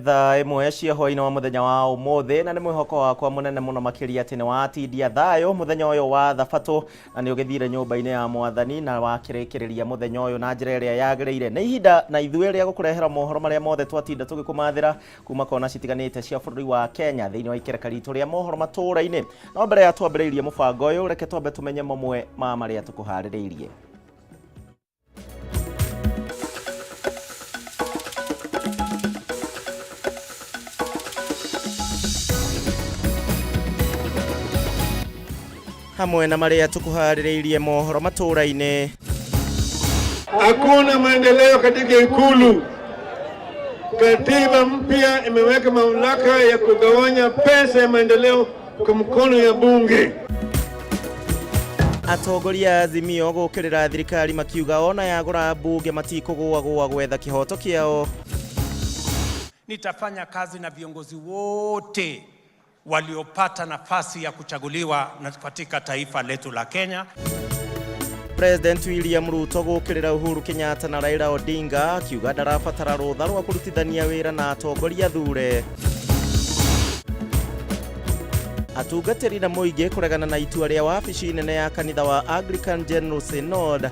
tha imwe cia hwaini wa muthenya wa umuthi na ni mwihoko wakwa munene muno makiria ati ni watindia thayo muthenya uyu wa thabato na ni ugithire nyumba-ini ya mwathani na wakirikiriria muthenya uyu na njira iria yagiriire ni ihinda na ithuĩ ria gukurehera mohoro maria mothe twatinda tugikumathira kuma kona citiganite cia bũrũri wa Kenya thiini wa ikereka ritu ria mohoro Matuuraini. No mbere ya twambĩrĩirie mũbango uyu reke twambe tumenye mamwe ma maria tukuharĩrĩirie. Hamwe na maria tukuharĩrĩirie mohoro Matuuraini. Hakuna maendeleo katika Ikulu. Katiba mpya imeweka mamlaka ya kugawanya pesa ya maendeleo kwa mkono ya bunge. Atongoria Azimio gukirira thirikari makiuga ona yagura bunge matikugua gwetha kihoto kiao. Nitafanya kazi na viongozi wote waliopata nafasi ya kuchaguliwa katika taifa letu la Kenya. President William Ruto gukirira Uhuru Kenyatta na Raila Odinga akiuga ndarabatara rutha rwa kurutithania wira na atongoria thure. Atungatĩri na mũingĩ kuregana na itua rĩa wabici nene ya kanitha wa Anglican General Synod na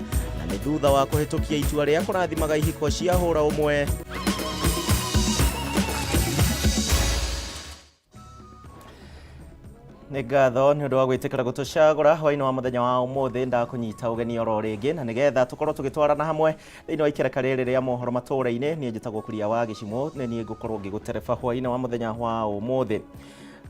nĩ thutha wa kũhĩtũkia itua rĩa kũrathimaga ihiko cia hũra ũmwe. Nĩ ngatho nĩ ũndũ wa gwĩtĩkĩra gũtũcagũra hwainĩ wa mũthenya wa ũmũthĩ ndakũnyita ũgeni oro rĩngĩ na nĩgetha tũkorwo tũgĩtwarana hamwe thĩinĩ wa ikereka rĩrĩ rĩa mohoro Matuuraini. Niĩ njĩtagwo Kuria wa Gĩcimo nĩ niĩ ngũkorwo ngĩgũtereba hwainĩ wa mũthenya wa ũmũthĩ.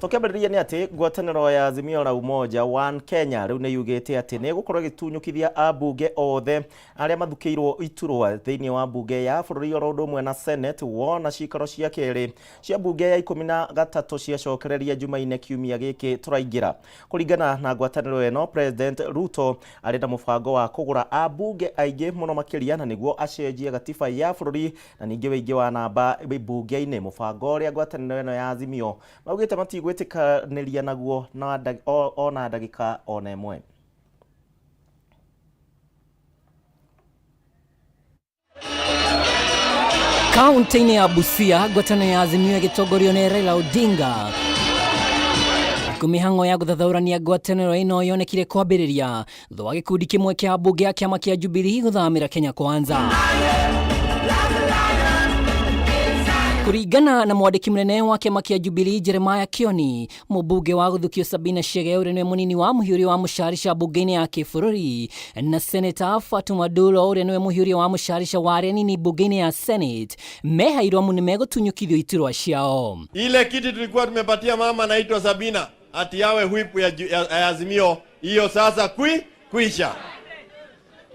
Tukiambĩrĩria nĩ atĩ ngwatanĩro ya Azimio la Umoja One Kenya rĩu nĩ yugĩte atĩ nĩ gũkorwo gĩtunyũkithia ambunge othe arĩa mathukĩirwo iturwa thĩinĩ wa bunge ya bũrũri oro ũndũ ũmwe na Senate wona cikaro cia kerĩ cia bunge ya 13 ciacokereria Jumaine kiumia gĩkĩ tũraingĩra. Kũringana na ngwatanĩro ĩno, President Ruto arĩ na mũbango wa kũgũra ambunge aingĩ mũno makĩria na nĩguo acenjie gatiba ya bũrũri na ningĩ wĩingĩ wa namba bunge-inĩ. Mũbango ũrĩa ngwatanĩro ĩno ya Azimio maugĩte matigwĩtĩkanĩria naguo ona ndagĩka ona ĩmwe. Kaunti-inĩ ya Busia, ngwatanĩro ya Azimio ĩgĩtongorio nĩ Raila Odinga mĩhang'o ya gũthathaũrania ngwatanĩro ĩno yonekire kwambĩrĩria thutha wa gĩkundi kĩmwe kĩa mbunge ya kĩama kĩa Jubilee gũthamĩra Kenya Kwanza. Kuringana na mwandĩki mũnene wa kĩama kĩa Jubilee Jeremiah Kioni, mũmbunge wa gũthukio Sabina Chege ũrĩa nĩ mũnini wa mũhiũria wa mũcarica mbunge-inĩ ya kĩbũrũri na Senator Fatuma Dulo ũrĩa nĩwe mũhiũria wa mũcarica wa arĩa anini mbunge-inĩ ya Senate mehairwo amu nĩ megũtunyũkithio iturwa ciao. Ile kiti tulikuwa tumepatia mama anaitwa Sabina ati yawe whip ya Azimio, hiyo sasa kuisha.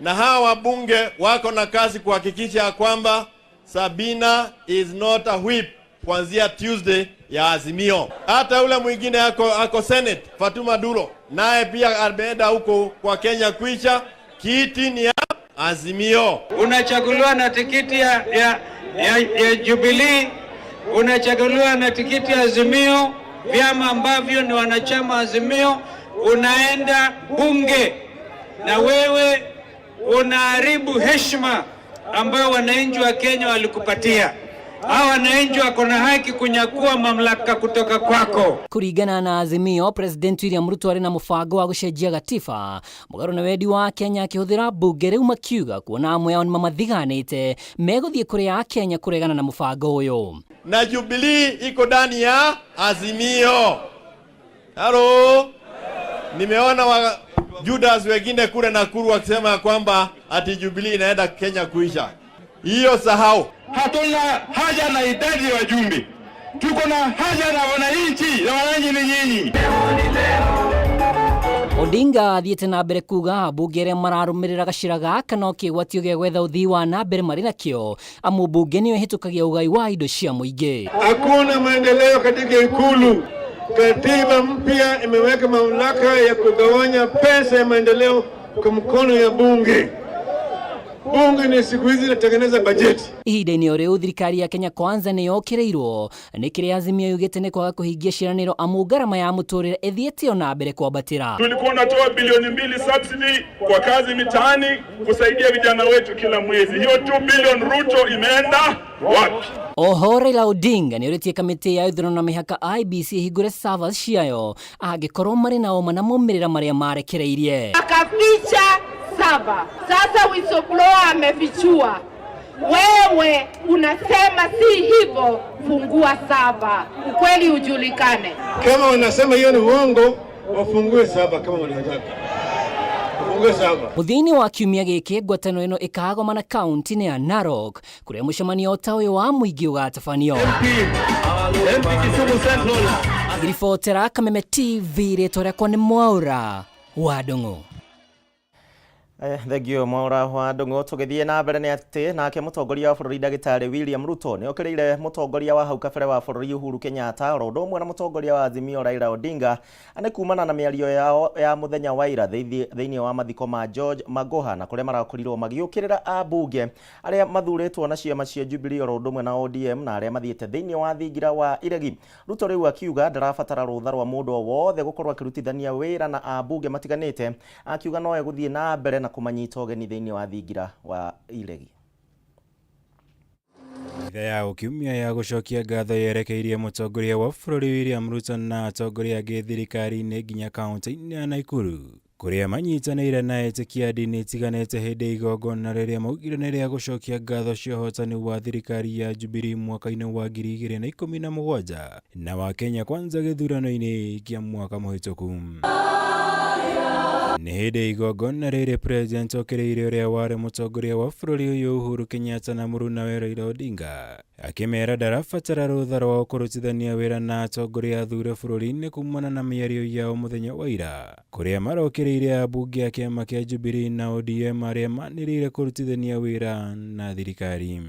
Na hawa wabunge wako na kazi kuhakikisha kwamba Sabina is not a whip kuanzia Tuesday ya Azimio. Hata ule mwingine ako Senate Fatuma Dulo naye pia ameenda huko kwa Kenya kuisha, kiti ni ya Azimio. Unachaguliwa na tikiti ya Jubilee, unachaguliwa na tikiti ya Azimio, vyama ambavyo ni wanachama Azimio, unaenda bunge na wewe unaharibu heshima ambao wananchi wa Kenya walikupatia. Hawa wananchi wako na haki kunyakua mamlaka kutoka kwako. Kuringana na Azimio, President William Ruto arĩ na mũbango wa gũcenjia gatiba mũgarũ na wendi wa Kenya akĩhũthĩra bunge rĩu makiuga kuona amwe ao nĩmamathiganĩte megũthiĩ kũrĩ Kenya kũregana na mũbango ũyũ. Na Jubilee iko ndani ya Azimio. Halo. Nimeona Judas wengine kule Nakuru wakisema kwamba ati Jubilee inaenda Kenya kuisha. Hiyo sahau. Hatuna haja na idadi ya wajumbe. Tuko na haja na wananchi, na wananchi ni nyinyi. Odinga athiĩte na mbere kuga ambunge arĩa mararũmĩrĩra gacĩra gaka no kĩgwatio gĩa gwetha ũthii wa na mbere marĩ nakĩo amu mbunge nĩyo ĩhĩtũkagia ũgai wa indo cia mũingĩ. Hakuna maendeleo katika Ikulu. Katiba mpya imeweka mamlaka ya kugawanya pesa ya maendeleo kwa mkono ya bunge. Bunge ni siku hizi inatengeneza bajeti. Ihinda-inĩ o rĩu thirikari ya Kenya Kwanza nĩ yokĩrĩirwo nĩ kĩrĩa Azimio yugĩte nĩ kwaga kũhingia ciĩranĩro amu ngarama ya mũtũrĩre ĩthiĩte na mbere kwambatĩra. Tulikuwa tunatoa bilioni 2 subsidy kwa kazi mitaani kusaidia vijana wetu kila mwezi. Hiyo 2 bilioni Ruto imeenda wapi? Oho Raila Odinga nĩ ũrĩtie kamĩtĩ ya ithurano na mĩhaka IEBC hingũre servers ciayo angĩkorwo marĩ na ũma na maumĩrĩra marĩa marekereirie. Akaficha saba. Sasa whistleblower amefichua. Wewe unasema si hivyo, fungua saba. Ukweli ujulikane. Kama wanasema hiyo ni uongo, wafungue saba kama wanataka. Wafungue saba. Mũthia-inĩ wa kiumia gĩkĩ ngwatanĩro ĩno ĩkagomana kaunti-inĩ ya Narok kũrĩa mũcemanio ta ũyũ wa mũingĩ ũgatabanio. Ngiribotera Kameme TV rĩtwa rĩakwa nĩ Mwaura wa Ndung'u. Thank you Mwaura wa Ndung'u. Tũgĩthiĩ na mbere nĩ atĩ nake mũtongoria wa bũrũri Ndagĩtarĩ William Ruto nĩ okĩrĩire mũtongoria wa hau kabere wa bũrũri Uhuru Kenyatta oro ũndũ ũmwe na mũtongoria wa Azimio Raila Odinga nĩ kumana na mĩario yao ya mũthenya wa ira thĩinĩ wa mathiko ma George Magoha na kũrĩa marakorirwo magĩũkĩrĩra ambunge arĩa mathurĩtwo na ciama cia Jubilee oro ũndũ ũmwe na ODM na arĩa mathiĩte thĩinĩ wa thingira wa iregi. Ruto rĩu akiuga ndarabatara rũtha rwa mũndũ o wothe gũkorwo akĩrutithania wĩra na ambunge matiganĩte, akiuga no egũthiĩ na mbere na kumanyita ũgeni thĩinĩ wa thingira wa iregi. Itha ya kiumia ya gũcokia ngatho yerekeirie mũtongoria wa bũrũri William Ruto na atongoria angĩ thirikari-inĩ nginya kaunti-inĩ ya Nakuru kũrĩa manyitanĩire na etĩkia ndini itiganĩte hĩndĩ igongona rĩrĩa maugire nĩ rĩa gũcokia ngatho cia ũhotani wa thirikari ya Jubilee mwaka-inĩ wa 2017 na wa Kenya Kwanza gĩthurano-inĩ kĩa mwaka mũhĩtũku. Nĩ hĩndĩ igongona rĩrĩ president okĩrĩire ũrĩa warĩ mũtongoria wa bũrũri ũyũ Uhuru Kenyatta na mũrũnawe Raila Odinga akĩmera ndarabatara rũtha rwa kũrutithania wĩra na atongoria athure bũrũri-inĩ kumana na mĩario yao mũthenya wa ira kũrĩa marokĩrĩire ambunge a kĩama kĩa Jubilee na ODM arĩa manĩrĩire kũrutithania wĩra na thirikari.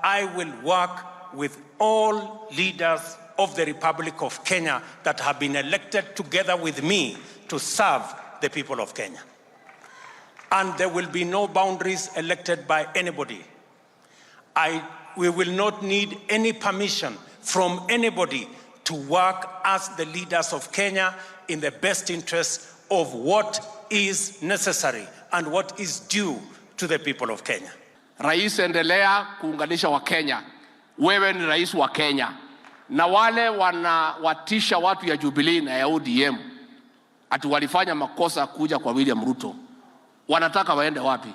I will work with all leaders of the Republic of Kenya that have been elected together with me to serve the people of Kenya. And there will be no boundaries elected by anybody. We will not need any permission from anybody to work as the leaders of Kenya in the best interest of what is necessary and what is due to the people of Kenya. Rais, endelea kuunganisha wa Kenya. Wewe ni rais wa Kenya. Na wale wanawatisha watu ya Jubilee na ya ODM ati walifanya makosa kuja kwa William Ruto, wanataka waende wapi?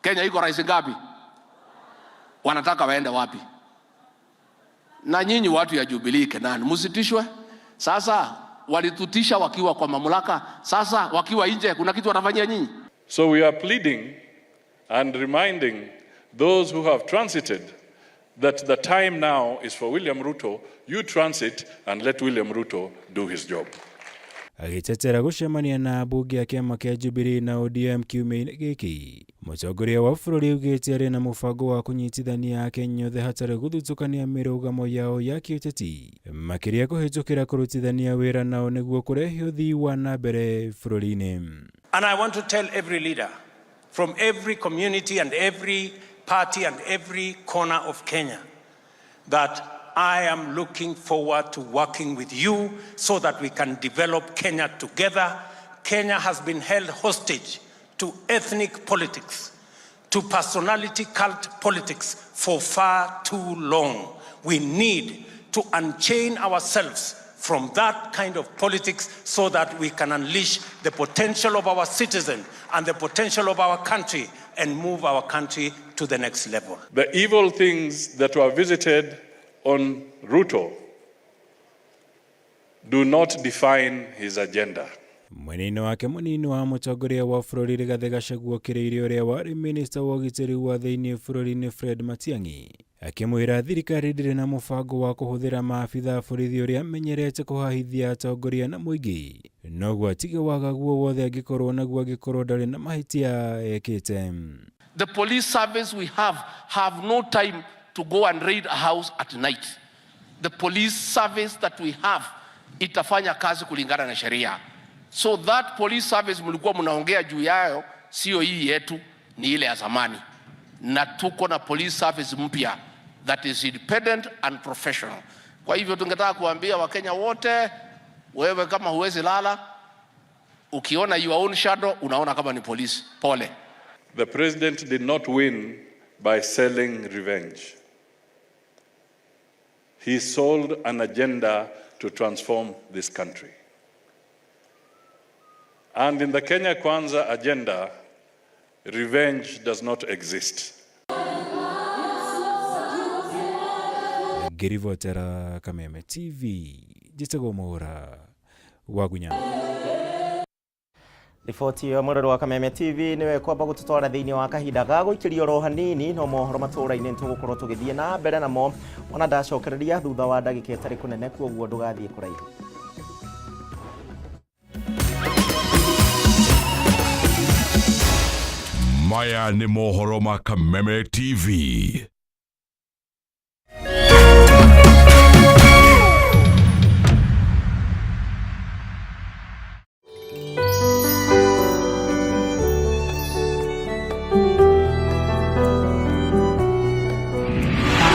Kenya iko rais ngapi? Wanataka waende wapi? Na nyinyi watu ya Jubilee Kenani msitishwe. Sasa walitutisha wakiwa kwa mamlaka, sasa wakiwa nje kuna kitu wanafanyia nyinyi. So we are pleading and reminding those who have transited that the time now is for William Ruto. You transit and let William Ruto do his job. Agĩtetera gũcemania na ambunge a kĩama kĩa Jubilee na ODM kiumia-inĩ gĩkĩ, mũtongoria wa bũrũri augĩte arĩ na mũbango wa kũnyitithania Akenya othe hatarĩ gũthutũkania mĩrũgamo yao ya kĩũteti makĩria kũhĩtũkĩra kũrutithania wĩra nao nĩguo kũrehe ũthii wa na mbere bũrũri-inĩ. And I want to tell every leader from every community and every party and every corner of Kenya that I am looking forward to working with you so that we can develop Kenya together. Kenya has been held hostage to ethnic politics, to personality cult politics for far too long. We need to unchain ourselves from that kind of politics so that we can unleash the potential of our citizens and the potential of our country and move our country to the next level. The evil things that were visited on Ruto do not define his agenda. Mwenendo wake mũnini wa mũtongoria wa bũrũri Rigathĩ Gachagua okĩrĩire ũrĩa warĩ minista wa ũgitĩri wa thĩinĩ bũrũri-inĩ Fred Matiang'i akĩmwĩra thirikari ndĩrĩ na mũbango wa kũhũthĩra maabitha borithi ũrĩa amenyerete kũhahithia atongoria na mũingĩ noguo atige wagaguo wothe angĩkorwo naguo angĩkorwo ndarĩ na mahĩtia ekĩte. The police service we have no time to go and raid a house at night. The police service that we have itafanya kazi kulingana na sheria. So that police service mlikuwa mnaongea juu yayo sio hii yetu, ni ile ya zamani. na tuko na police service mpya that is independent and professional. Kwa hivyo tungetaka kuambia Wakenya wote, wewe kama huwezi lala, ukiona your own shadow unaona kama ni polisi, pole. The president did not win by selling revenge. He sold an agenda to transform this country. And in the Kenya Kwanza agenda, revenge does not exist. Ngirivotera Kameme TV, Jitego Mohora Wagunya. Riboti ya Mohoro wa Kameme TV niwe kwamba gututwara thiini wa kahinda ga guikirio ro hanini no mohoro matũra-inĩ tugukorwo tugithie na mbere namo ona ndacokereria thutha wa ndagika itari kunene kuoguo ndugathie kuraihu. Maya ni mohoro ma Kameme TV.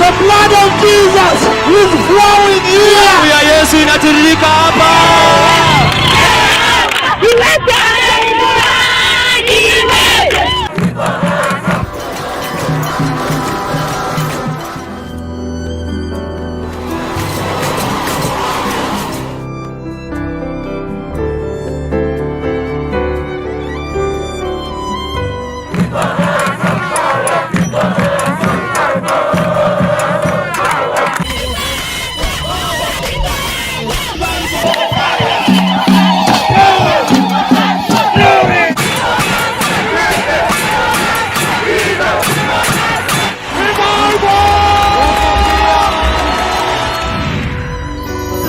The blood of Jesus is flowing here. Ya Yesu inatiririka hapa.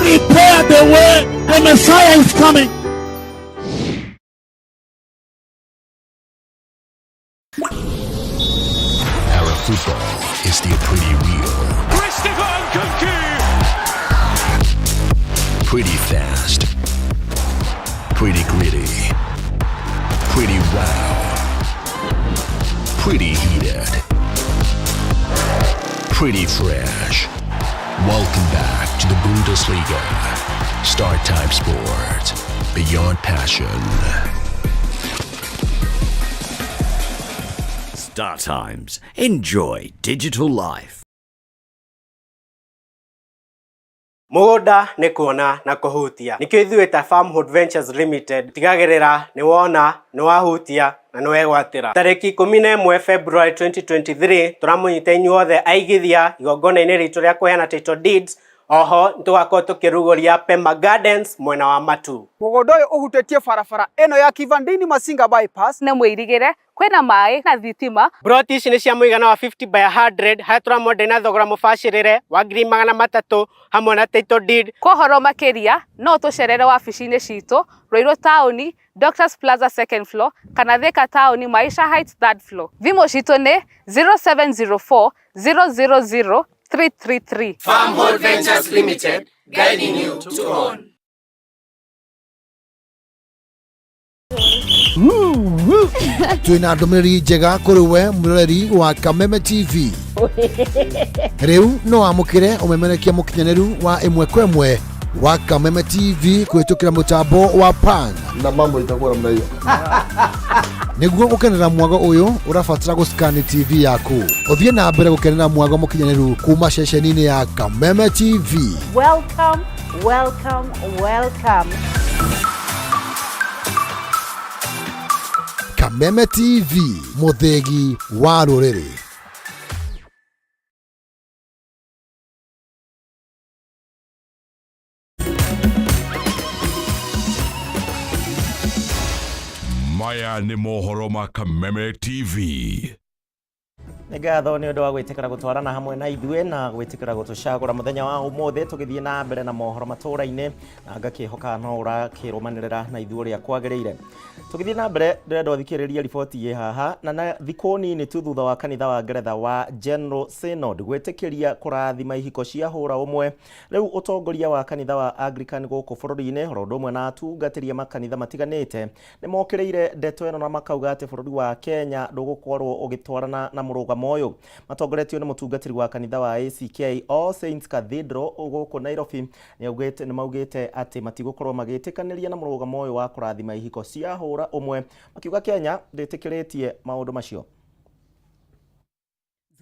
Prepare the way, the Messiah is coming. Arab football is still pretty real. Pretty fast. Pretty gritty. Pretty wow. Pretty heated. Pretty fresh. Welcome back to the Bundesliga. Start Time Sport. Beyond passion. Star Times. Enjoy digital life. Mũgũnda nĩ kuona na kũhutia. Nĩkĩo ithuĩ ta Farmhood Ventures Limited tigagĩrĩra nĩ wona, nĩ wahutia na nĩ wegwatĩra. Tarĩki 11 February 2023 tũramũnyita inyuothe aigithia igongona-inĩ ritũ rĩa kũheana title deeds. Oho nĩtũgakorwo tũkĩrugũria Pema Gardens mwena wa Matu. Mũgũnda ũyũ ũhutĩtie barabara ĩno ya Kivandini Masinga bypass na mwĩrigĩre kwĩna maĩ na thitima. Broti ici nĩ cia mũigana wa 50 by 100 harĩa tũramwendia na thogora mũbacĩrĩre wa ngiri 300 hamwe na title deed. Kwa ũhoro makĩria no tũcerere wabici-inĩ citũ Ruiru Taũni, Doctors Plaza second floor kana Thika Taũni Maisha Heights third floor. Thimũ citũ nĩ 0704 000 333. Farmhood Ventures Limited, guiding you to own. Twina ndũmĩrĩri njega kũrĩ we mũroreri wa Kameme TV. Rĩu no amũkĩre ũmemerekia mũkinyanĩru wa ĩmwe kwa ĩmwe wa Kameme TV kũhĩtũkĩra mũtambo wa PAN. Na mambo itakuwa namna hiyo. Nĩguo gũkenera mwago ũyũ ũrabatara gũscan TV yaku. Ũthiĩ na mbere gũkenera mwago mũkinyanĩru kuma ceceni-inĩ ya Kameme TV. Welcome, welcome, welcome. Kameme TV, mũthĩgi wa rũrĩrĩ. Maya ni mohoro ma Kameme TV. Ngatho nĩ ũndũ wa gwĩtĩkĩra gũtwarana hamwe na ithuĩ na gwĩtĩkĩra gũtũcagũra mũthenya wa ũmũthĩ tũgĩthiĩ na mbere na mohoro matũra-inĩ na ngakĩhoka no ũrakĩrũmanĩrĩra na ithuĩ ũrĩa kwagĩrĩire. Tũgĩthiĩ na mbere ndĩrenda ũthikĩrĩrie riboti ĩ haha na thikũ nini tu thutha wa kanitha wa Ngeretha wa General Synod gwĩtĩkĩria kũrathima ihiko cia hũra ũmwe. Rĩu ũtongoria wa kanitha wa Anglican gũkũ bũrũri-inĩ oro ũndũ ũmwe na atungatĩria makanitha matiganĩte nĩ mokĩrĩire ndeto ĩno na makauga atĩ bũrũri wa Kenya ndũgũkorwo ũgĩtwarana na mũrũgamo mũrũgamo ũyũ. Matongoretio nĩ mũtungatĩri wa kanitha wa ACK All Saints Cathedral gũkũ Nairobi nĩ maugĩte atĩ matigũkorwo magĩtĩkanĩria na mũrũgamo ũyũ wa kũrathima ihiko cia hũra ũmwe, makiuga Kenya ndĩtĩkĩrĩtie maũndũ macio.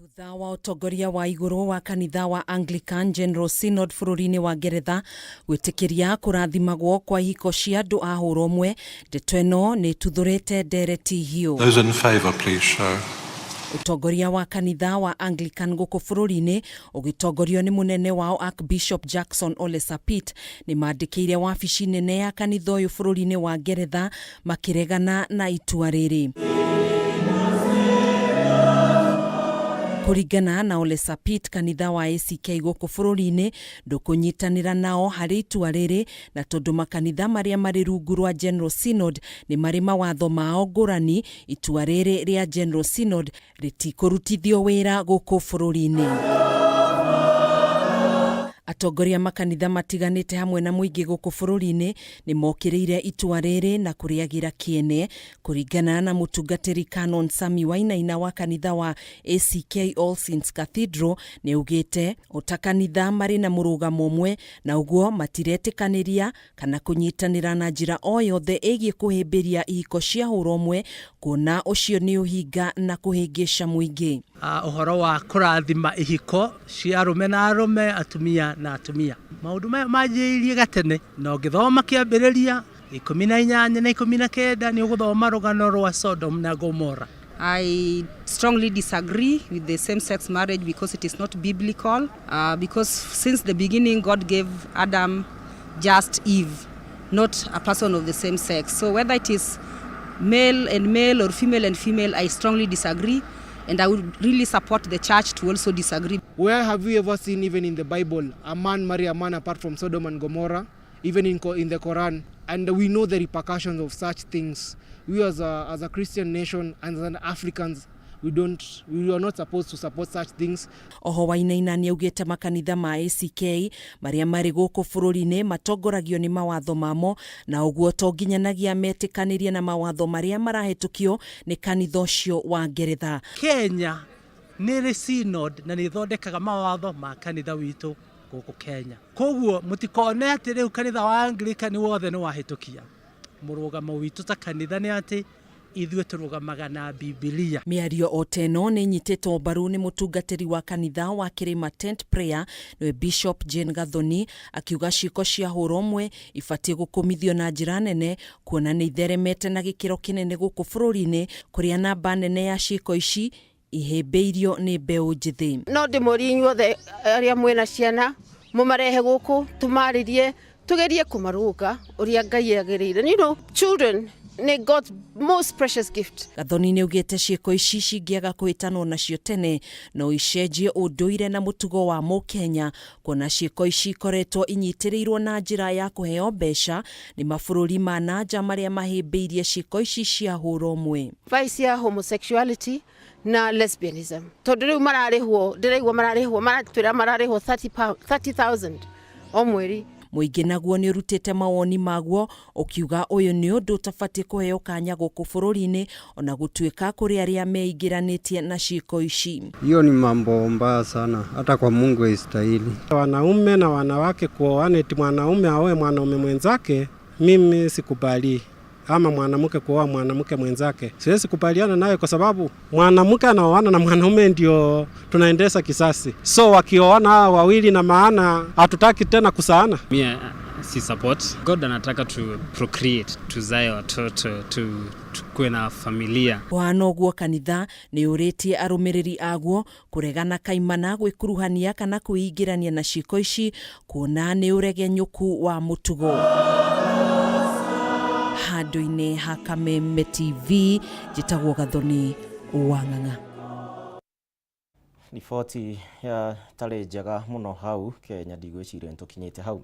Thutha wa ũtongoria wa igũrũ wa kanitha wa Anglican General Synod bũrũri-inĩ wa Ngeretha gwĩtĩkĩria kũrathimagwo kwa ihiko cia andũ a hũra ũmwe, ndeto ĩno nĩ ĩtuthũrĩte ndereti hiũ. Those in favor, please show. Ũtongoria wa kanitha wa Anglican gũkũ bũrũri-inĩ ũgĩtongorio nĩ mũnene wao Archbishop Jackson Ole Sapit nĩ mandĩkĩire wabici nene ya kanitha ũyũ bũrũri-inĩ wa Ngeretha makĩregana na itua rĩrĩ. Kũringana na Ole Sapit, kanitha wa ACK gũkũ bũrũri-inĩ ndũkũnyitanĩra nao harĩ itua rĩrĩ, na tondũ makanitha marĩa marĩ rungu rwa General Synod nĩ marĩ mawatho mao ngũrani, itua rĩrĩ rĩa General Synod rĩtikũrutithio wĩra gũkũ bũrũri-inĩ. Atongoria makanitha matiganĩte hamwe na mũingĩ gũkũ bũrũri-inĩ nĩ mokĩrĩire itua rĩrĩ na kũrĩagĩra kĩene. Kũringana na mũtungatĩri Canon Sami Wainaina wa kanitha wa ACK All Saints Cathedral nĩ augĩte ota kanitha marĩ na mũrũgamo ũmwe, na ũguo matiretĩkanĩria kana kũnyitanĩra na njĩra o yothe ĩgiĩ kũhĩmbĩria ihiko cia hũra ũmwe, kuona ũcio nĩ ũhinga na kũhĩngĩca mũingĩ. Ũhoro wa kũrathima ihiko cia arũme na arũme, atumia na atumia, maũndũ maya manjĩrĩirie gatene, na ũngĩthoma kĩambĩrĩria 18 na 19 nĩ ũgũthoma rũgano rwa Sodom na Gomorrah. I strongly disagree with the same-sex marriage because it is not biblical. Because since the beginning, God gave Adam just Eve, not a person of the same sex. So whether it is male and male or female and female, I strongly disagree. And I would really support the church to also disagree. Where have we ever seen, even in the Bible, a man marry a man apart from Sodom and Gomorrah, even in the Quran? And we know the repercussions of such things. We as a Christian nation and as Africans, we are not supposed to support such things. Oho Wainaina nĩ augĩte makanitha ma ACK marĩa marĩ gũkũ bũrũri-inĩ matongoragio nĩ mawatho mamo, na ũguo to nginyanagia metĩkanĩrie na mawatho marĩa marahĩtũkio nĩ kanitha ũcio wa Ngeretha. Kenya nĩ rĩ synod na nĩ thondekaga mawatho ma kanitha witũ gũkũ Kenya. Koguo mũtikone atĩ rĩu kanitha wa Anglican wothe nĩ wahĩtũkia. Mũrũgamo witũ ta kanitha nĩ atĩ ithuĩ tũrũgamaga na Biblia. Mĩario o ta ĩno nĩ nyitĩtwo mbaru nĩ mũtungatĩri wa kanitha wa Kĩrĩma Tent Prayer nĩwe Bishop Jane Gathoni, akiuga ciĩko cia hũra ũmwe ibatiĩ gũkũmithio na njĩra nene, kuona nĩ itheremete na gĩkĩro kĩnene gũkũ bũrũri-inĩ, kũrĩa namba nene ya ciĩko ici ihĩmbĩirio nĩ mbeũ njĩthĩ. No ndĩmũrie inyuothe arĩa mwĩna ciana mũmarehe gũkũ tũmarĩrie, tugerie kũmarũnga ũrĩa Ngai agĩrĩire. You know, children nĩ God's most precious gift. Gathoni nĩ augĩte ciĩko ici cingĩaga kũhĩtanwo nacio tene no icenjie ũndũire na mũtugo wa Mũkenya, kuona ciĩko ici ikoretwo inyitĩrĩirwo na njĩra ya kũheo mbeca nĩ mabũrũri ma nanja marĩa mahĩmbĩirie ciĩko ici cia hũra ũmwe. Vice ya homosexuality na lesbianism. Tondũ rĩu mararĩhwo, ndĩraigua mararĩhwo 30,000 o mweri. Mũingĩ naguo nĩ ũrutĩte mawoni maguo ũkiuga ũyũ nĩ ũndũ ũtabatiĩ kũheo kanya gũkũ bũrũri-inĩ, ona gũtuĩka kũrĩ arĩa meingĩranĩtie na ciĩko ici. Hiyo ni mambo mbaya sana, hata kwa Mungu haistahili. Wanaume na wanawake kuoana, eti mwanaume aoe mwanaume mwenzake, mimi sikubali. Ama mwanamke kuoa mwanamke mwenzake, siwezi kubaliana naye, kwa sababu mwanamke anaoana na mwanaume ndio tunaendesha kisasi. So wakioana hao wawili, na maana hatutaki tena kusaana. Mimi si support. God anataka to procreate, tuzae watoto, tukue na familia. Wano ũguo kanitha nĩ ũrĩtie arũmĩrĩri aguo kũregana kaimana gwĩkuruhania kana kwĩingĩrania na ciĩko ici, kuona nĩ ũregenyũku wa mũtugo. Handũ-inĩ ha Kameme TV, njĩtagwo Gathoni wa Ng'ang'a. Riboti ya tarĩ njega mũno hau Kenya, ndigwĩciria nĩtũkinyĩte hau.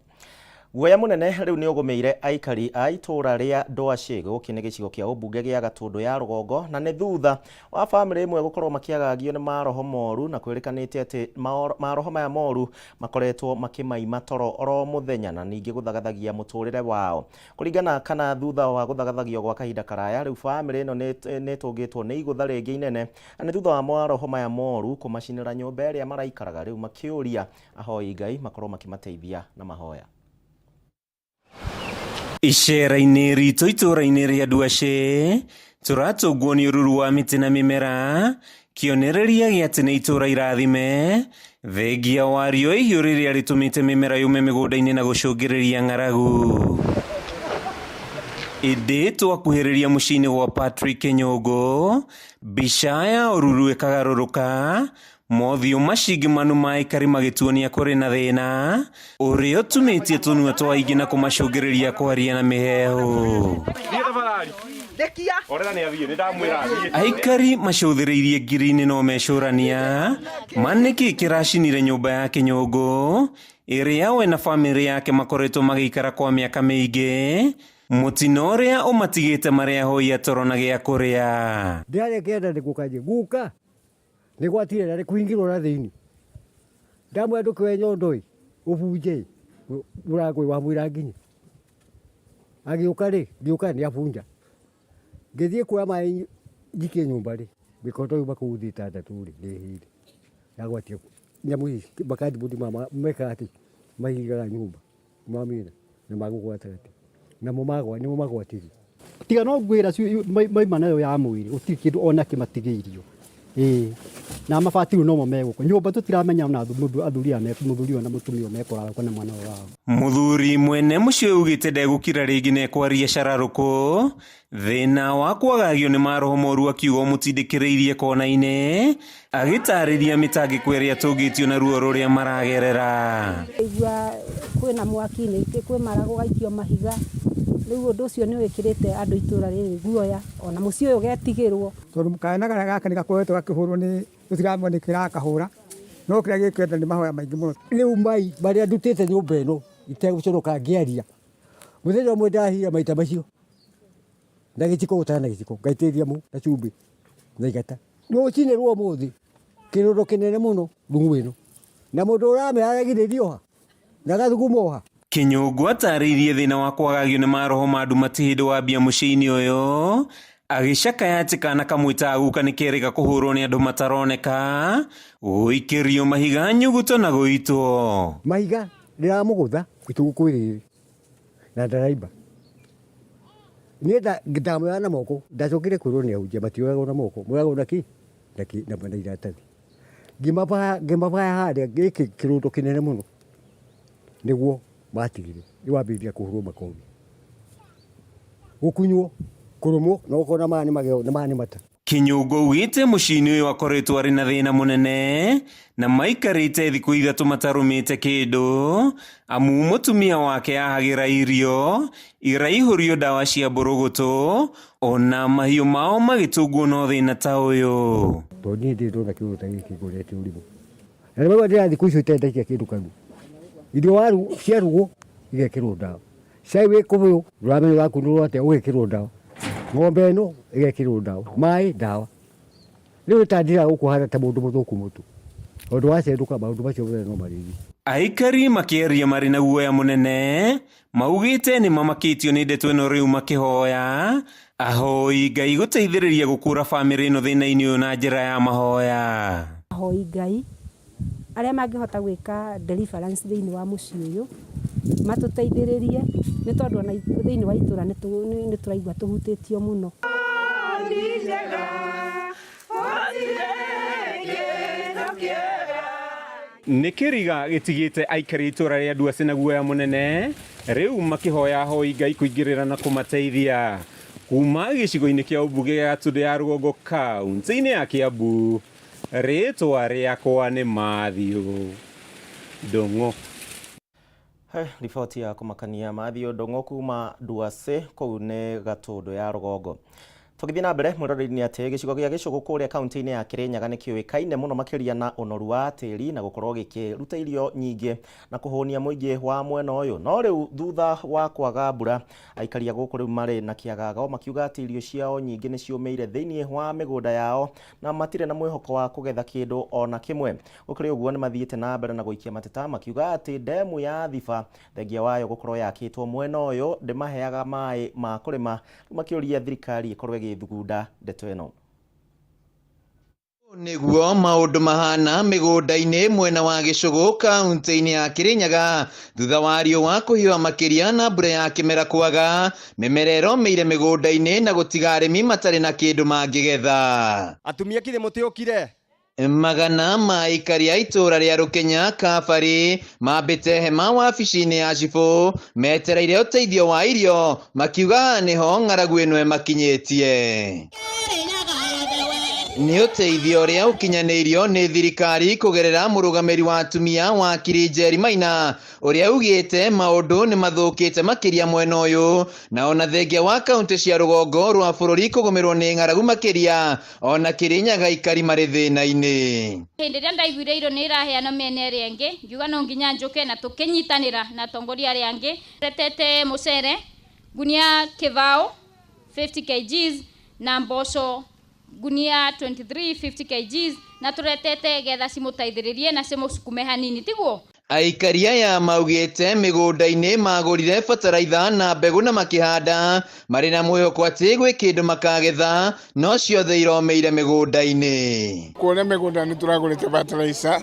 Guoya munene riu ni ugumeire aikari a itura ria Ndwashi gukine gicigo kia ubunge gia Gatundu ya Rugongo na ni thutha wa family imwe gukorwo makiagagio ni maroho moru na kwirikanite ati maroho maya moru makoretwo makimaima toro oro muthenya na ningi guthagathagia muturire wao. Kuringana kana thutha wa guthagathagio gwa kahinda karaya riu family ino ni tungitwo ni igutha ringi inene na ni thutha wa maroho maya moru kumacinira nyumba iria maraikaraga riu makiuria ahoi Ngai makorwo makimateithia na mahoya. Icera-inĩ ritũ itũra-inĩ rĩa Ndwashi tũratũngwo nĩ ũruru wa mĩtĩ na mĩmera kĩonereria gĩa atĩ nĩ itũra irathime thengia wa riũa ihiũ rĩrĩa rĩtũmĩte mĩmera yume mĩgũnda-inĩ na gũcũngĩrĩria ng'aragu. Ĩndĩ twakuhĩrĩria mũciĩ-inĩ gwa Patrick Nyũngũ mbica ya ũruru ĩkagarũrũka mothiũ macingimanu ma aikari magĩtuonia kũrĩ na thĩna ũrĩa ũtumĩtie tũnua twa aingĩ na kũmacũngĩrĩria kwaria na mĩheehũ. Aikari macũthĩrĩirie ngiri-inĩ no mecũrania manĩkĩ kĩracinire nyũmba ya Nyũngũ ĩrĩa we na bamĩrĩ yake makoretwo magĩikara kwa mĩaka mĩingĩ, mũtino ũrĩa ũmatigĩte marĩ ahoia toro na gĩa kũrĩa. Ndĩarĩ kĩenda ndĩgũkaje guka nĩgwatire na rĩkũingĩrwo na thĩinĩ ndamwe ndũkĩwe nyondoi ũbunje mũrango wa mwĩra nginya agĩũka rĩ ngĩũka nĩ abunja ngĩthiĩ kuoya maĩ njikie nyũmba rĩ mĩkondo yuma kũu thĩ itandatũ rĩ nĩhĩire yagwatia nyamũ ici makandibũndi meka atĩ mahigaga nyũmba mamĩna na magũgwata atĩ namo nĩmo magwatirie tiga no ngwĩra maima nayo ya mwĩrĩ gũtirĩ kĩndũ ona kĩmatigĩirio na mabatiru no momegũkũ nyũmba tũtiramenya na athuri na mũtumia mekoraga kana mwana wao. Mũthuri mwene mũciĩ ugĩte ndegũkira rĩngĩ na ekwaria cararũkũ thĩna wa kwagagio nĩ maroho moru akiuga mũtindĩkĩrĩirie kona-inĩ agĩtarĩria mĩtangĩko ĩrĩa tũngĩtio na ruo rũrĩa maragerera. Igua kwĩna mwaki-inĩ kwĩ marago gaikio mahiga rĩu ũndũ ũcio nĩ wĩkĩrĩte andũ itũra rĩrĩ guoya ona mũciĩ ũyũ getigĩrwo tondũ kaana gaka nĩ gakoretwo gakĩhũrwo nĩ tũtiramenya nĩ kĩrakahũra no kĩrĩa gĩkwenda nĩ mahoya maingĩ mũno. Rĩu mai marĩa ndutĩte nyũmba ĩno itegũconoka ngĩaria mũthenya ũmwe ndahira maita macio na gĩciko gũtara na gĩciko ngaitĩria mu na cumbĩ na igata rũcinĩ rwa ũmũthĩ kĩrũndo kĩnene mũno rungu ĩno na mũndũ ũramĩharagĩrĩrio ha na gathugumo ha. Nyũngũ atarĩirie thĩna wa kwagagio nĩ maroho ma ndumati hĩndĩ wambia mũciĩ-inĩ ũyũ agĩcakaya atĩ kana kamwe ta guka nĩ kerĩga kũhũrwo nĩ andũ mataroneka gũikĩrio mahiga nyuguto na gũitwo mahiga ndĩramũgũtha itũgũkwĩrĩrĩ na ndaraimba niĩ ndamũoya na moko ndacokire kwĩrwo nĩ ahunjia matioyagwo na moko moyagwo na iratathi ngĩmabaya harĩa gĩkĩ kĩrũndo kĩnene mũno nĩguo matigire iwambĩrĩria kũhũrwo makobi gũkunywo kũrũmwo na ũkona maya nĩ mata. Nyũngũ ugĩte mũciĩ-inĩ ũyũ akoretwo arĩ na thĩna mũnene na maikarĩte thikũ ithatũ matarũmĩte kĩndũ amu mũtumia wake ahagĩra irio iraihũrio ndawa cia mbũrũgũtũ ona mahiũ mao magĩtũngwo no thĩna ta ũyũ. Tondũ niĩ ndĩ ndona kĩndũ ta gĩkĩ ngorete ũrimũ na nĩ maigua ndĩra thikũ icio itendagia kĩndũ kanu irio ciarugwo igekĩrwo ndawa cai wĩ kũbũyũ ndũramenya wakunũrwo atĩa ũgekĩrwo ndawa ng'ombe ĩno ĩgekĩrwo ndawa maĩ ndawa rĩu ĩtandira gũkũhana ta mũndũ mũthũku mũtu tondũ wacendũka maũndũ macio no marĩthi. Aikari makĩaria marĩ na guoya mũnene maugĩte nĩ mamakĩtio nĩ ndeto ĩno rĩu makĩhoya ahoi Ngai gũteithĩrĩria gũkũra bamĩrĩ ĩno thĩna-inĩ ũyũ na njĩra ya mahoya. Ahoi Ngai arĩa mangĩhota gwĩka deliverance thĩinĩ wa mũciĩ ũyũ matũteithĩrĩrie nĩ tondũ ona thĩinĩ wa itũra nĩ tũraigua tũhutĩtio mũno. Nĩ kĩriga gĩtigĩte aikari itũra rĩa Ndwashi na guoya mũnene rĩu makĩhoya ahoi Ngai kũingĩrĩra na kũmateithia kuma gĩcigo-inĩ kĩa ũmbunge gĩa Gatundu ya Rugongo kaunti-inĩ ya Kiambu. Rĩtwa rĩakwa nĩ Mathiũ Ndũng'ũ. Riboti ya kũmakania Mathiũ Ndũng'ũ kuma Ndwashi kũu nĩ Gatundu ya Rugongo. Tugithii na mbere mwiroreri ati gicigo gia Gicugu kuria kaunti-ini ya Kirinyaga ni kiuikaine muno makiria na unoru wa tiri na gukorwo gikiruta irio nyingi na kuhunia muingi wa mwena uyu. No riu thutha wa kwaga mbura, aikaria guku riu mari na kiagago makiuga ati irio ciao nyingi ni ciumeire thiini wa migunda yao na matire na mwihoko wa kugetha kindu ona kimwe. Gukuri uguo ni mathiite na mbere na guikia mateta makiuga ati demu ya Thiba thengia wayo gukorwo yakitwo mwena uyu ndimaheaga mai ma kurima, makiuria thirikari ikorwe githugunda ndeto eno. Niguo maundu mahana migunda-ini mwena wa Gicugu kaunti-ini ya Kirinyaga thutha wa riũa kuhiũha makiria na mbura ya kimera kwaga, mimerero meire migunda-ini na gutiga arimi matari na kindu mangigetha. Atumia kire mutiokire magana ma aikari a itura ria Rukenya Kabari mambite hema wabici-ini ya cibũ metereire uteithio wa irio makiuga niho ng'aragu ĩno ĩmakinyĩtie. Ni uteithio ria ukinyanirio ni thirikari kugerera murugamiri wa atumia wa Kirinjeri Maina uria ugite maundu ni mathukite makiria mwena uyu na ona thengia wa kaunti cia rugongo rwa bururi kugumirwo ni ng'aragu makiria ona Kirinyaga ikari mari thina-ini. Hindi ria ndaiguire irio ni iraheana miena ĩrĩa ĩngĩ ngiuga no nginya njuke na tukinyitanira na tongoria aria angi retete mucere gunia kivao 50 kgs na mboco gunia 2350 kgs na turetete getha cimutaithiririe na cimusukume hanini tiguo. Aikaria ya maugite migunda-ini magurire fataraitha na mbegu na makihanda mari na mwihoko ati gwi kindu makagetha no ciothe iromeire migunda-ini. Kuone migunda ni turagurite fataraitha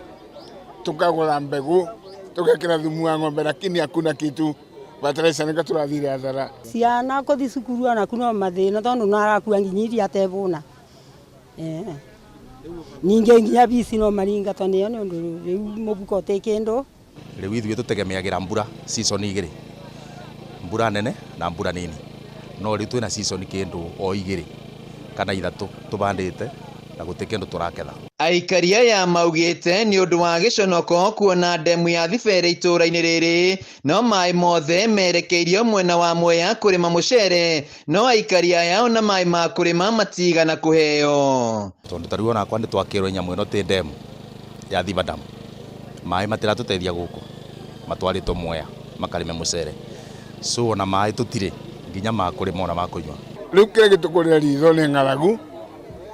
tukagura mbegu tugekira thumu wa ng'ombe lakini hakuna kitu fataraitha nika turathire athara. Ciana kuthi cukuru ana kuno mathina tondu narakua nginyiri atebuna. Ninge nginya bici no maringa tonio ni undu riu mubuko tekindu riu ithuĩ tutegemeagira mbura season igiri, mbura nene na mbura nini, no riu twina season kindu o igiri kana ithatu tubandite na guti kindu turaketha. Aikaria ya maugite ni undu wa giconoko kuona demu ya Thiba itura-ini riri no mai mothe merekeirio mwena wa Mwea kurima mucere no aikaria yao na mai ma kurima matigana kuheo. Tondu tariu ona kwa ni twakirwo nyamũ ĩno ti demu ya Thiba dam mai matiratuteithia guku matwaritwo Mwea makarime mucere so ona mai tutire nginya ma kurima ona ma kunywa. Riu kire gitukurira ritho ni ng'aragu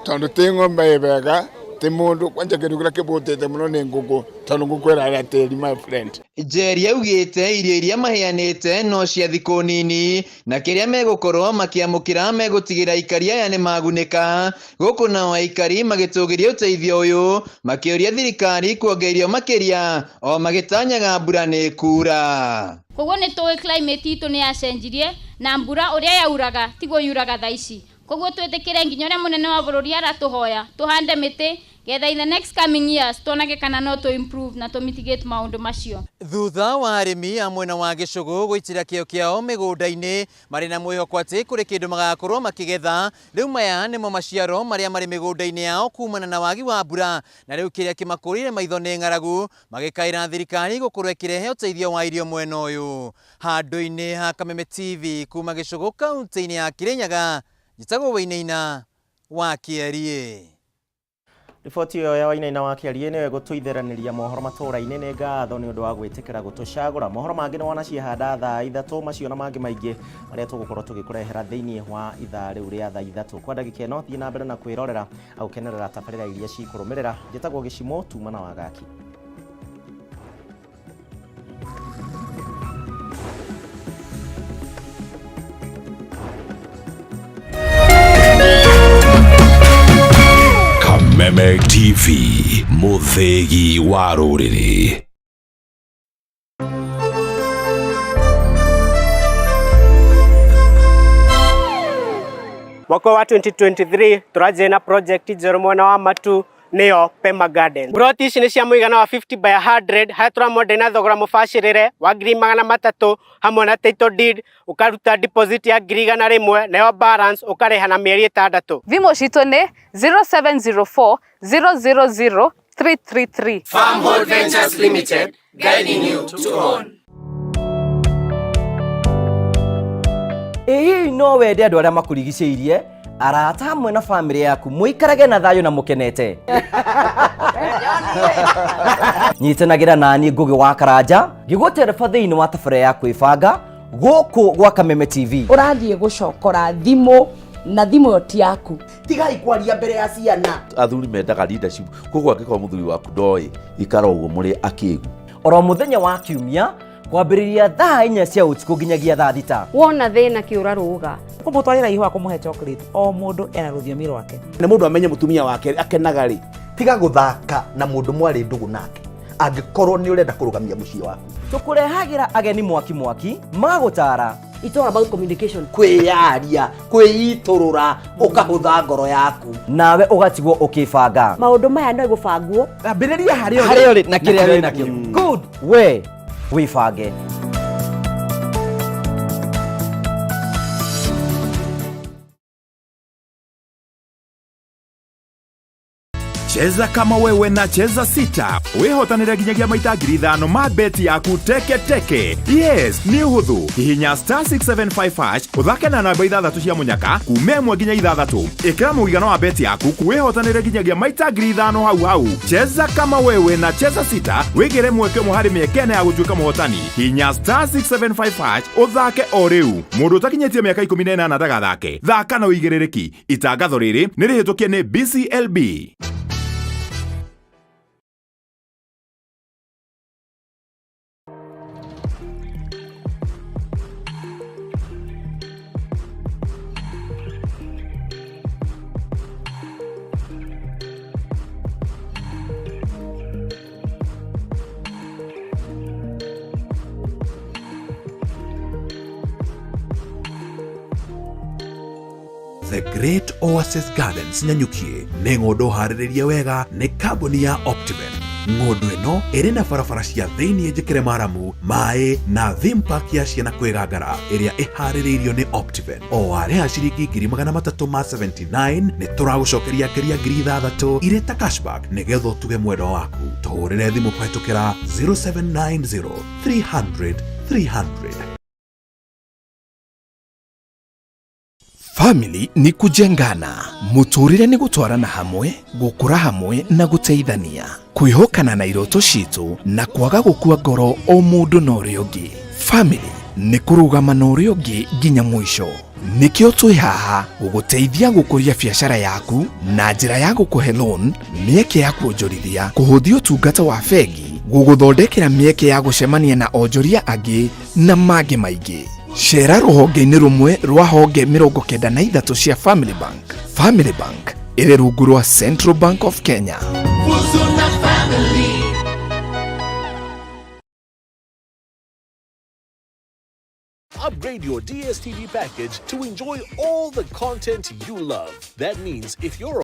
tondu ti ng'ombe ibega ti mundu kwanja kindu kiria kibutite muno ni nguku tondu nguku iraria tiri my friend. Njeri augite irio iria maheanite no cia thiku nini na kiria megukorwo makiamukira megutigira aikaria aya ni magunika guku nao aikari magitugiria uteithio uyu makiuria thirikari kuongeria makiria o magitanyaga mbura ni kura. Koguo ni tuwe climate itu ni yacenjirie na mbura uria yauraga tiguo yuraga thaici. Koguo twetekire nginya uria munene wa bururi aratuhoya tuhande miti getha in the next coming years tuonage kana no to improve na to mitigate maundu macio. Thutha wa arimi a mwena wa Gicugu gwitira kio kiao migunda-ini mari na mwihoko ati kuri kindu magakorwo makigetha riu maya nimo maciaro maria mari migunda-ini yao kumana na wagi wa mbura na riu kiria kimakurire maitho ni ng'aragu magikaira thirikari gukorwo ikirehe uteithio wa irio mwena uyu. Handu-ini ha Kameme TV kuma Gicugu kaunti-ini ya Kirinyaga Jitago Wainaina wa Kiarie. Riboti iyo ya Wainaina wa Kiarie niwe gutuitheraniria mohoro Matuuraini ni ngatho ni undu wa gwitikira gutucagura mohoro mangi ni wona ciehanda thaa 3 macio na mangi maingi maria tugukorwo tugikurehera thiini wa ithaa riu ria thaa 3 kwa ndagika ino thii na mbere na kwirorera au kenerera tabarira iria cikurumirira. Jitagwo Gicimo tumana wa Gaki. Kameme TV, muthegi wa rũrĩrĩ. Mwaka wa 2023 turaje na project njerũ mwena wa Matu niyo Pema Garden. Broti ici ni cia muigana wa 50 by 100 haria turamwenda na thogora mubacirire wa ngiri 300 hamwe na title deed ukaruta deposit ya ngiri 100 nayo balance ukareha na mieri 6. Thimo citũ ni 0704 000 333. MOHORO Ventures Limited, guiding you to own. No wende andu aria makurigicĩirie arata hamwe na family yaku muikarage na thayo na mukenete nyitanagira nani ngugi wa karanja gigutereba thiini wa tabare ya kwibanga guku gwa Kameme TV urathie gucokora thimu na thimu yo ti yaku tigai kwaria mbere ya ciana athuri mendaga leadership koguo angĩkorwo mũthuri waku ndoi ikara ũguo mũrĩ akĩgu oro muthenya wa kiumia kwambĩrĩria thaa 4 cia ũtukũ nginyagia thaa 6 wona thĩna kĩũra rũga kumutwarira ihwa kumuhe chocolate o mundu ena rũthiomi rwake na mundu amenye mutumia wake akenaga ri tiga guthaka na mundu mwari ndugu nake angĩkorwo ni urenda kurugamia muciĩ waku tukurehagira ageni mwaki magutara. It's all about communication. Kwiyaria, kwiiturura, ukahutha ngoro yaku. Nawe ugatigwo ukibanga. Maundu maya no igubangwo. Ambĩrĩria harĩa uri na kĩrĩa wĩ nakĩo. Good. We wibange. Cheza kama wewe na cheza sita. Wehotanire ginyagia maita 5,000 ma beti yaku teke. Yes, ni uhuthu. Hihinya *675# uthake na namba 6 cia munyaka kuuma 1 nginya 6. Ikira muigano wa beti yaku kuwehotanire ginyagia maita 5,000 hau. Cheza kama wewe na cheza sita. Wigire mweke muhari miekene ya gutuika muhotani. Hihinya *675# uthake o riu. Mundu utakinyetie miaka 18 ndagathake. Thaka na uigirĩrĩki. Itangatho riri ni rihitukie ni BCLB. The Great Oasis Gardens Nyanyukie nĩ ng'ũndũ harĩrĩrie wega nĩ kambuni ya Optiven. Ng'ũndũ ĩno ĩrĩ na barabara cia thĩinĩ njĩkĩre maramu, maĩ na theme park ya ciana kwĩgangara ĩrĩa ĩharĩrĩirio nĩ Optiven. O warĩha ciringi 379 nĩ tũragũcokeria ngeria 6,000 irĩ ta cashback nĩgetha ũtuge mwendo waku. Tũhũrĩre thimũ kũhetũkĩra 0790 300 300. Family ni kujengana, muturire ni gutwarana hamwe, gukura hamwe na guteithania, kwihokana na iroto citu na kwaga gukua ngoro o mundu na uria ungi. Family ni kurugama na uria ungi nginya mwisho. Nikio twi haha guguteithia gukuria biashara yaku na njira ya gukuhe loan, mieke ya kuonjorithia, kuhuthia utungata wa bengi, guguthondekera mieke ya gucemania na onjoria angi na mangĩ maingĩ. Shera ruhonge-inĩ rumwe rwa honge 93 cia Family Bank. Family Bank ĩrĩ rungu rwa Central Bank of Kenya. Upgrade your DSTV package to enjoy all the content you love. That means if you're